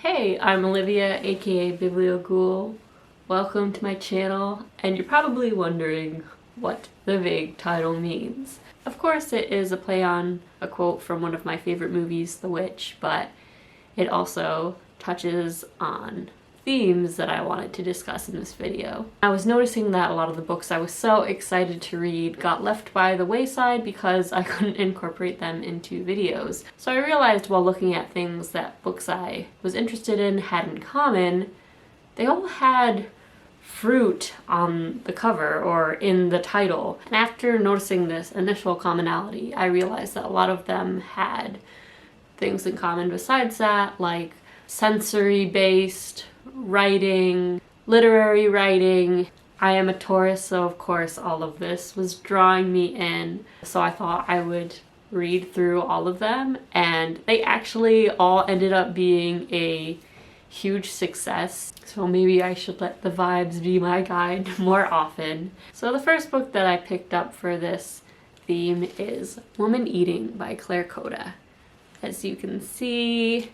Hey, I'm Olivia, aka Biblioghoul. Welcome to my channel, and you're probably wondering what the vague title means. Of course, it is a play on a quote from one of my favorite movies, The Witch, but it also touches on themes that I wanted to discuss in this video. I was noticing that a lot of the books I was so excited to read got left by the wayside because I couldn't incorporate them into videos. So I realized while looking at things that books I was interested in had in common, they all had fruit on the cover or in the title. And after noticing this initial commonality, I realized that a lot of them had things in common besides that, like sensory-based writing, literary writing. I am a Taurus, so of course all of this was drawing me in. So I thought I would read through all of them, and they actually all ended up being a huge success. So maybe I should let the vibes be my guide more often. So the first book that I picked up for this theme is Woman Eating by Claire Coda. As you can see,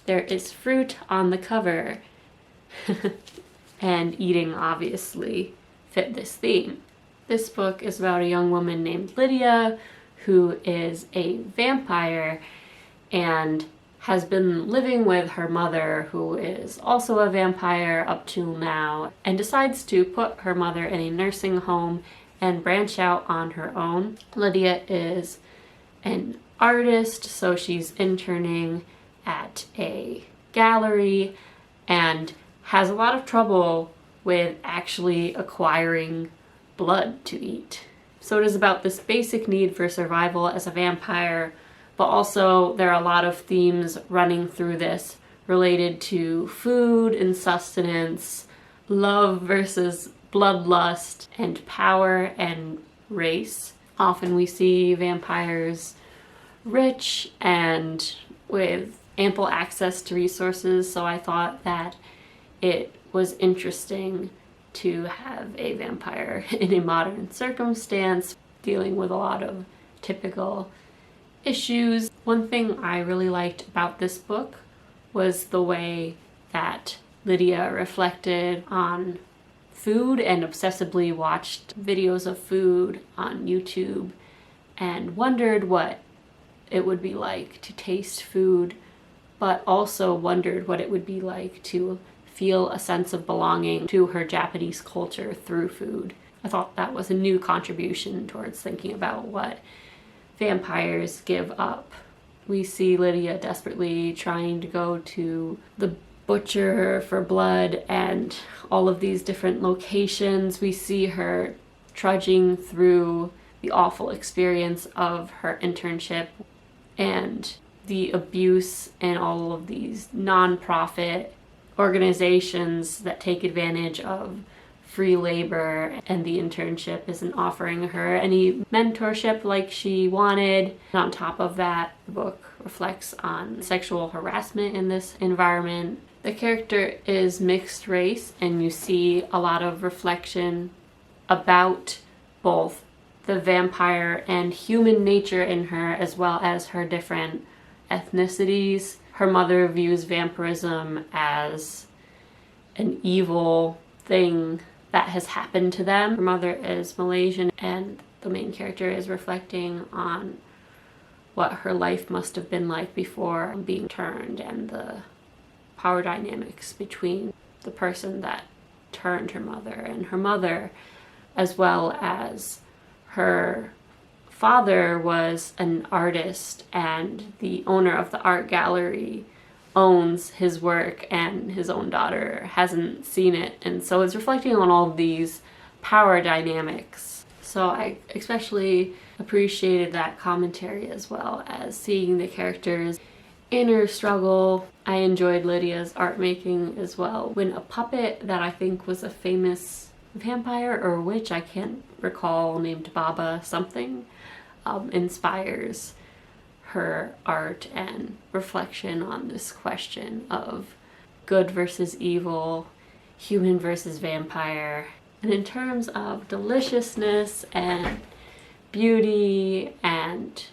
there is fruit on the cover. And eating obviously fit this theme. This book is about a young woman named Lydia who is a vampire and has been living with her mother, who is also a vampire up till now, and decides to put her mother in a nursing home and branch out on her own. Lydia is an artist, so she's interning at a gallery and has a lot of trouble with actually acquiring blood to eat. So it is about this basic need for survival as a vampire, but also there are a lot of themes running through this related to food and sustenance, love versus bloodlust, and power and race. Often we see vampires rich and with ample access to resources, so I thought that it was interesting to have a vampire in a modern circumstance dealing with a lot of typical issues. One thing I really liked about this book was the way that Lydia reflected on food and obsessively watched videos of food on YouTube and wondered what it would be like to taste food, but also wondered what it would be like to feel a sense of belonging to her Japanese culture through food. I thought that was a new contribution towards thinking about what vampires give up. We see Lydia desperately trying to go to the butcher for blood and all of these different locations. We see her trudging through the awful experience of her internship and the abuse and all of these non-profit organizations that take advantage of free labor, and the internship isn't offering her any mentorship like she wanted. And on top of that, the book reflects on sexual harassment in this environment. The character is mixed race, and you see a lot of reflection about both the vampire and human nature in her, as well as her different ethnicities. Her mother views vampirism as an evil thing that has happened to them. Her mother is Malaysian, and the main character is reflecting on what her life must have been like before being turned, and the power dynamics between the person that turned her mother and her mother, as well as her father was an artist, and the owner of the art gallery owns his work and his own daughter hasn't seen it. And so it's reflecting on all of these power dynamics. So I especially appreciated that commentary, as well as seeing the characters' inner struggle. I enjoyed Lydia's art making as well. When a puppet that I think was a famous vampire or witch, I can't recall, named Baba something, inspires her art and reflection on this question of good versus evil, human versus vampire. And in terms of deliciousness and beauty and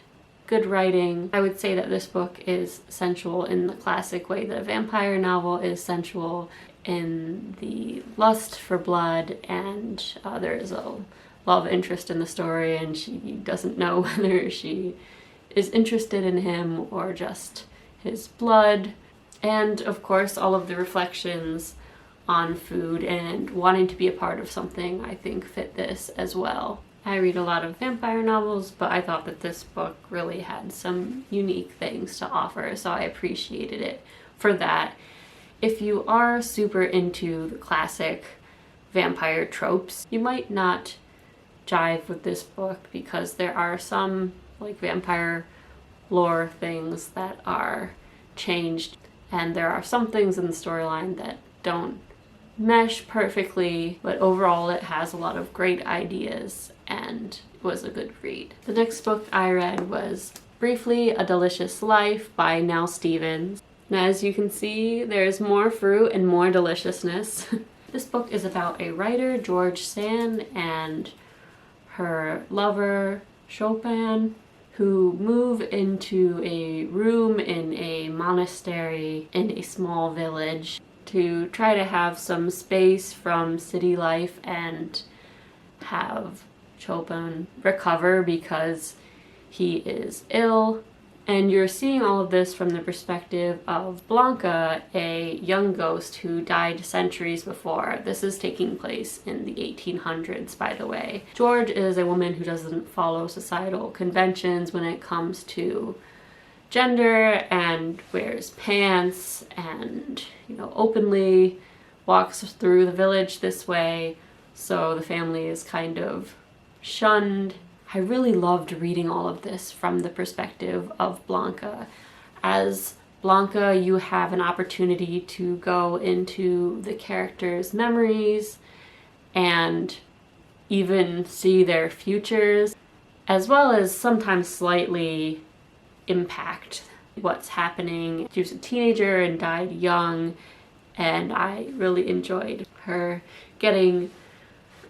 good writing. I would say that this book is sensual in the classic way that a vampire novel is sensual, in the lust for blood, and there is a love interest in the story, and she doesn't know whether she is interested in him or just his blood. And of course, all of the reflections on food and wanting to be a part of something, I think, fit this as well. I read a lot of vampire novels, but I thought that this book really had some unique things to offer, so I appreciated it for that. If you are super into the classic vampire tropes, you might not jive with this book because there are some like vampire lore things that are changed, and there are some things in the storyline that don't mesh perfectly, but overall it has a lot of great ideas and was a good read. The next book I read was Briefly A Delicious Life by Nell Stevens. Now, as you can see, there's more fruit and more deliciousness. This book is about a writer, George Sand, and her lover, Chopin, who move into a room in a monastery in a small village to try to have some space from city life and have Chopin recover because he is ill. And you're seeing all of this from the perspective of Blanca, a young ghost who died centuries before. This is taking place in the 1800s, by the way. George is a woman who doesn't follow societal conventions when it comes to gender, and wears pants and, openly walks through the village this way, so the family is kind of shunned. I really loved reading all of this from the perspective of Blanca. As Blanca, you have an opportunity to go into the characters' memories and even see their futures, as well as sometimes slightly impact what's happening. She was a teenager and died young, and I really enjoyed her getting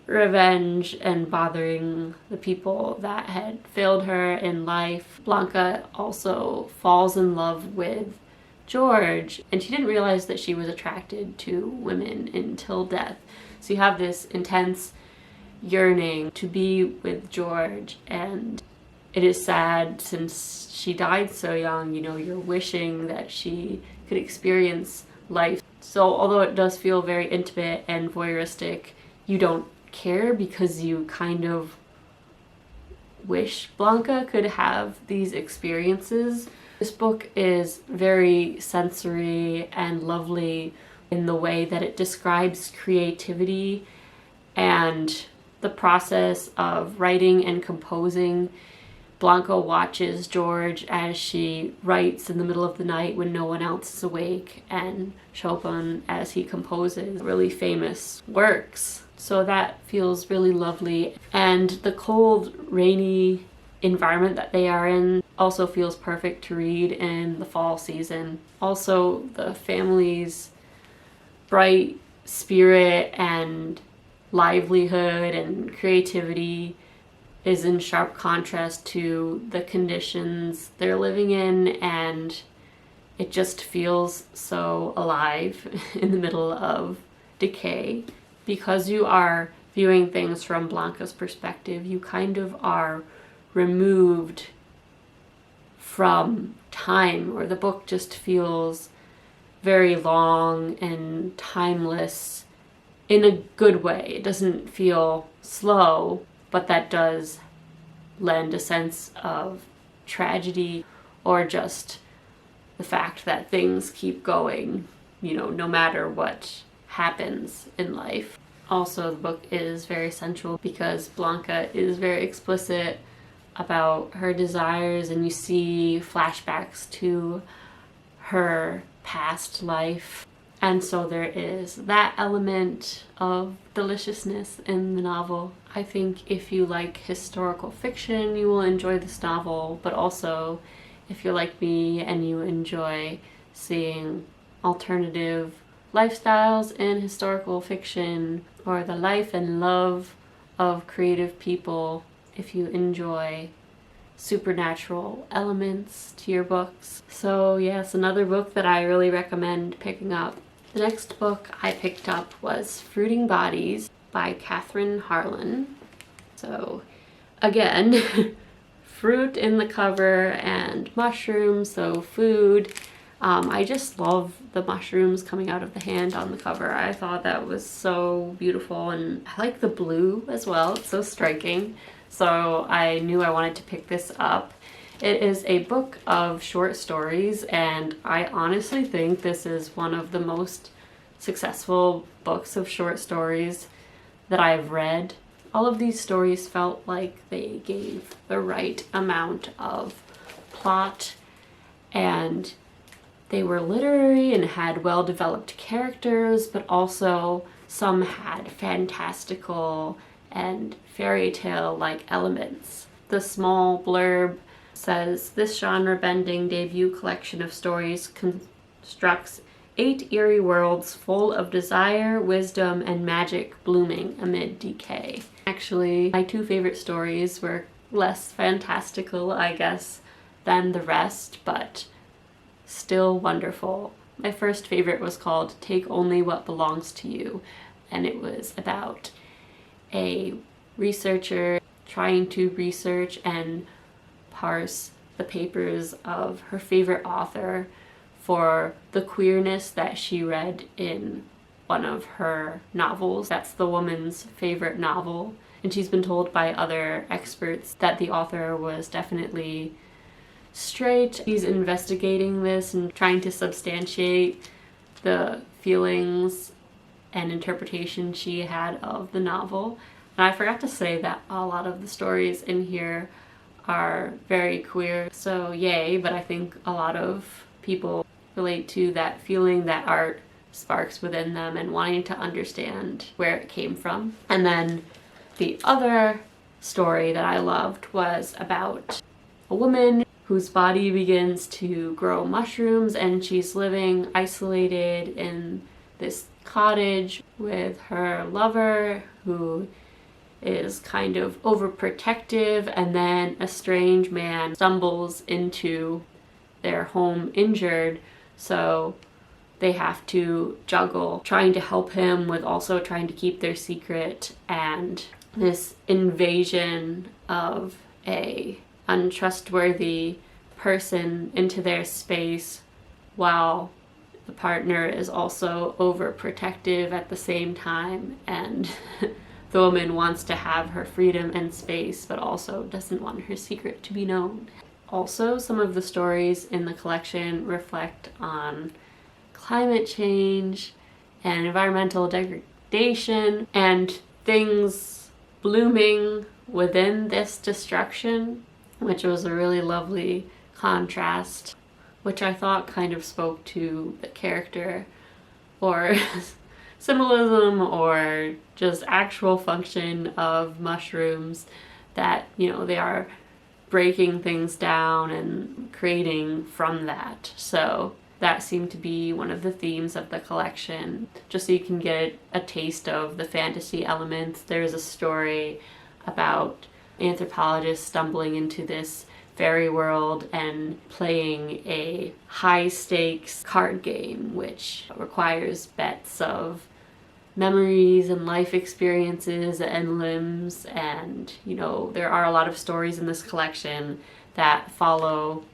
revenge and bothering the people that had failed her in life. Blanca also falls in love with George, and she didn't realize that she was attracted to women until death. So you have this intense yearning to be with George, and it is sad since she died so young. You're wishing that she could experience life. So although it does feel very intimate and voyeuristic, you don't care because you kind of wish Blanca could have these experiences. This book is very sensory and lovely in the way that it describes creativity and the process of writing and composing. Blanca watches George as she writes in the middle of the night when no one else is awake, and Chopin as he composes really famous works. So that feels really lovely. And the cold, rainy environment that they are in also feels perfect to read in the fall season. Also, the family's bright spirit and livelihood and creativity is in sharp contrast to the conditions they're living in, and it just feels so alive in the middle of decay. Because you are viewing things from Blanca's perspective, you kind of are removed from time, or the book just feels very long and timeless in a good way. It doesn't feel slow, but that does lend a sense of tragedy, or just the fact that things keep going, no matter what happens in life. Also, the book is very sensual because Blanca is very explicit about her desires, and you see flashbacks to her past life. And so there is that element of deliciousness in the novel. I think if you like historical fiction, you will enjoy this novel, but also if you're like me and you enjoy seeing alternative lifestyles in historical fiction, or the life and love of creative people, if you enjoy supernatural elements to your books. So yes, another book that I really recommend picking up. The next book I picked up was Fruiting Bodies by Katherine Harlan. So again, fruit in the cover and mushrooms, so food. I just love the mushrooms coming out of the hand on the cover. I thought that was so beautiful, and I like the blue as well. It's so striking. So I knew I wanted to pick this up. It is a book of short stories, and I honestly think this is one of the most successful books of short stories that I've read. All of these stories felt like they gave the right amount of plot, and they were literary and had well-developed characters, but also some had fantastical and fairy tale-like elements. The small blurb says, this genre-bending debut collection of stories constructs 8 eerie worlds full of desire, wisdom, and magic blooming amid decay. Actually, my 2 favorite stories were less fantastical, I guess, than the rest, but still wonderful. My first favorite was called Take Only What Belongs to You, and it was about a researcher trying to research and parse the papers of her favorite author for the queerness that she read in one of her novels. That's the woman's favorite novel, and she's been told by other experts that the author was definitely straight. She's investigating this and trying to substantiate the feelings and interpretation she had of the novel. And I forgot to say that a lot of the stories in here are very queer, so yay, but I think a lot of people relate to that feeling that art sparks within them and wanting to understand where it came from. And then the other story that I loved was about a woman whose body begins to grow mushrooms, and she's living isolated in this cottage with her lover, who is kind of overprotective, and then a strange man stumbles into their home injured, so they have to juggle trying to help him with also trying to keep their secret, and this invasion of a untrustworthy person into their space while the partner is also overprotective at the same time, and the woman wants to have her freedom and space but also doesn't want her secret to be known. Also, some of the stories in the collection reflect on climate change and environmental degradation and things blooming within this destruction, which was a really lovely contrast, which I thought kind of spoke to the character or symbolism or just actual function of mushrooms, that, you know, they are breaking things down and creating from that. So that seemed to be one of the themes of the collection, just so you can get a taste of the fantasy elements. There's a story about anthropologists stumbling into this fairy world and playing a high-stakes card game, which requires bets of memories and life experiences and limbs. And, you know, there are a lot of stories in this collection that follow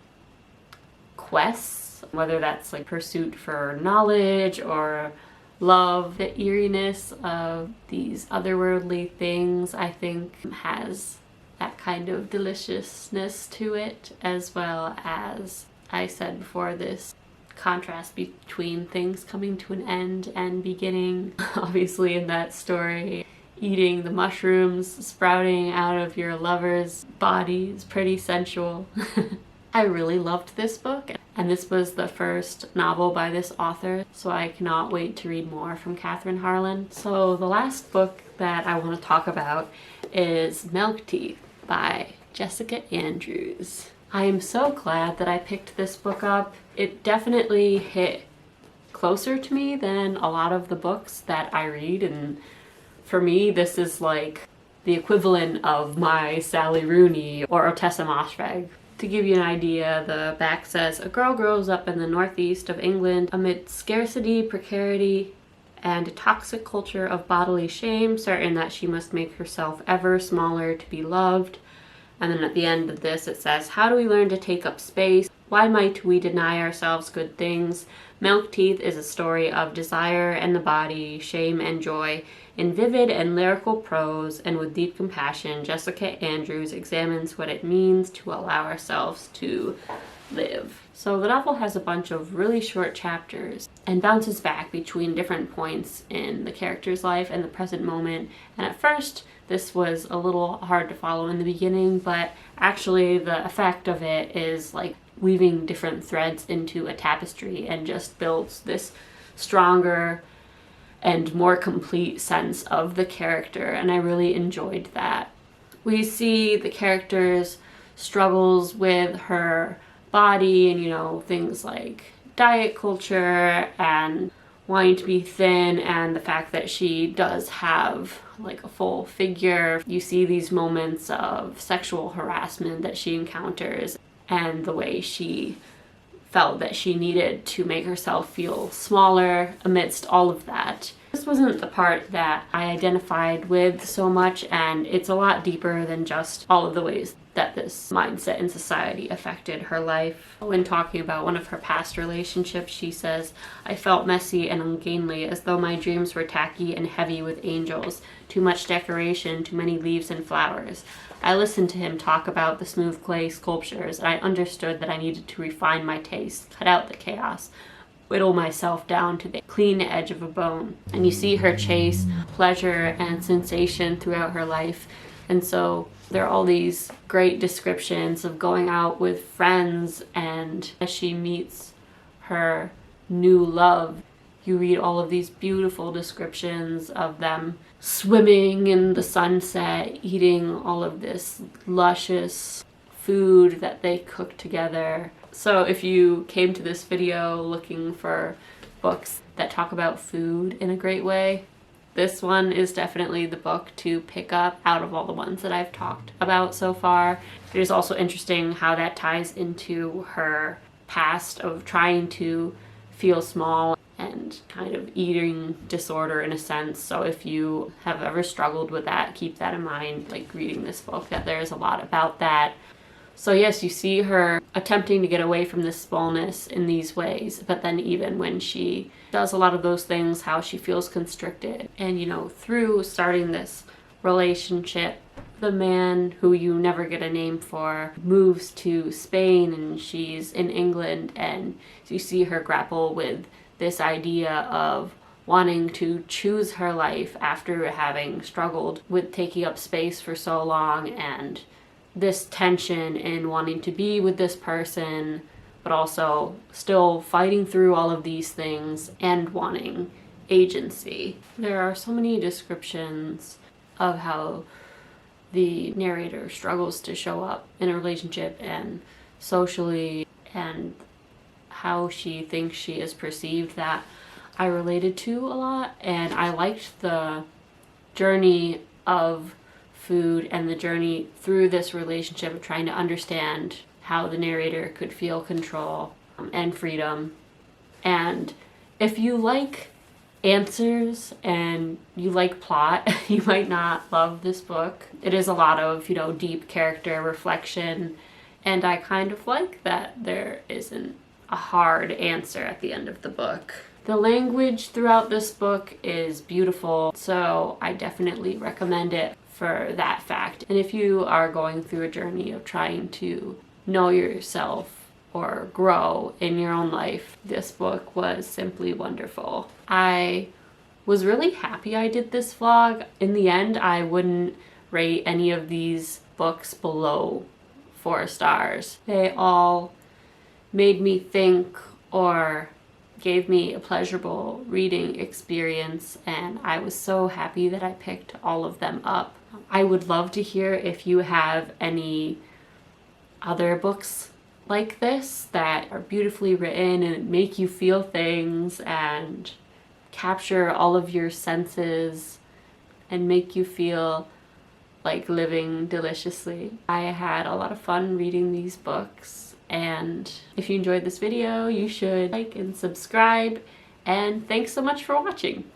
quests, whether that's like pursuit for knowledge or love. The eeriness of these otherworldly things, I think, has that kind of deliciousness to it, as well as, I said before, this contrast between things coming to an end and beginning. Obviously, in that story, eating the mushrooms sprouting out of your lover's body is pretty sensual. I really loved this book, and this was the first novel by this author, so I cannot wait to read more from Katherine Harlan. So the last book that I want to talk about is Milk Teeth by Jessica Andrews. I am so glad that I picked this book up. It definitely hit closer to me than a lot of the books that I read, and for me this is like the equivalent of my Sally Rooney or Otessa Moshfegh. To give you an idea, the back says, a girl grows up in the northeast of England amid scarcity, precarity, and a toxic culture of bodily shame, certain that she must make herself ever smaller to be loved. And then at the end of this it says, how do we learn to take up space? Why might we deny ourselves good things? Milk Teeth is a story of desire and the body, shame and joy. In vivid and lyrical prose and with deep compassion, Jessica Andrews examines what it means to allow ourselves to live. So the novel has a bunch of really short chapters and bounces back between different points in the character's life and the present moment. And at first, this was a little hard to follow in the beginning, but actually the effect of it is like weaving different threads into a tapestry and just builds this stronger and more complete sense of the character, and I really enjoyed that. We see the character's struggles with her body and, you know, things like diet culture and wanting to be thin, and the fact that she does have like a full figure. You see these moments of sexual harassment that she encounters and the way she felt that she needed to make herself feel smaller amidst all of that. This wasn't the part that I identified with so much, and it's a lot deeper than just all of the ways that this mindset in society affected her life. When talking about one of her past relationships, she says, I felt messy and ungainly, as though my dreams were tacky and heavy with angels, too much decoration, too many leaves and flowers. I listened to him talk about the smooth clay sculptures, and I understood that I needed to refine my taste, cut out the chaos, whittle myself down to the clean edge of a bone. And you see her chase pleasure and sensation throughout her life. And so there are all these great descriptions of going out with friends, and as she meets her new love, you read all of these beautiful descriptions of them swimming in the sunset, eating all of this luscious food that they cook together. So if you came to this video looking for books that talk about food in a great way, this one is definitely the book to pick up out of all the ones that I've talked about so far. It is also interesting how that ties into her past of trying to feel small and kind of eating disorder in a sense. So if you have ever struggled with that, keep that in mind, like reading this book, that there's a lot about that. So yes, you see her attempting to get away from this smallness in these ways, but then even when she does a lot of those things, how she feels constricted. And, you know, through starting this relationship, the man, who you never get a name for, moves to Spain and she's in England, and you see her grapple with this idea of wanting to choose her life after having struggled with taking up space for so long, and this tension in wanting to be with this person, but also still fighting through all of these things and wanting agency. There are so many descriptions of how the narrator struggles to show up in a relationship and socially, and how she thinks she is perceived, that I related to a lot. And I liked the journey of food and the journey through this relationship of trying to understand how the narrator could feel control and freedom. And if you like answers and you like plot, you might not love this book. It is a lot of, you know, deep character reflection, and I kind of like that there isn't a hard answer at the end of the book. The language throughout this book is beautiful, so I definitely recommend it for that fact. And if you are going through a journey of trying to know yourself or grow in your own life, this book was simply wonderful. I was really happy I did this vlog. In the end, I wouldn't rate any of these books below 4 stars. They all made me think or gave me a pleasurable reading experience, and I was so happy that I picked all of them up. I would love to hear if you have any other books like this that are beautifully written and make you feel things and capture all of your senses and make you feel like living deliciously. I had a lot of fun reading these books, and if you enjoyed this video, you should like and subscribe, and thanks so much for watching.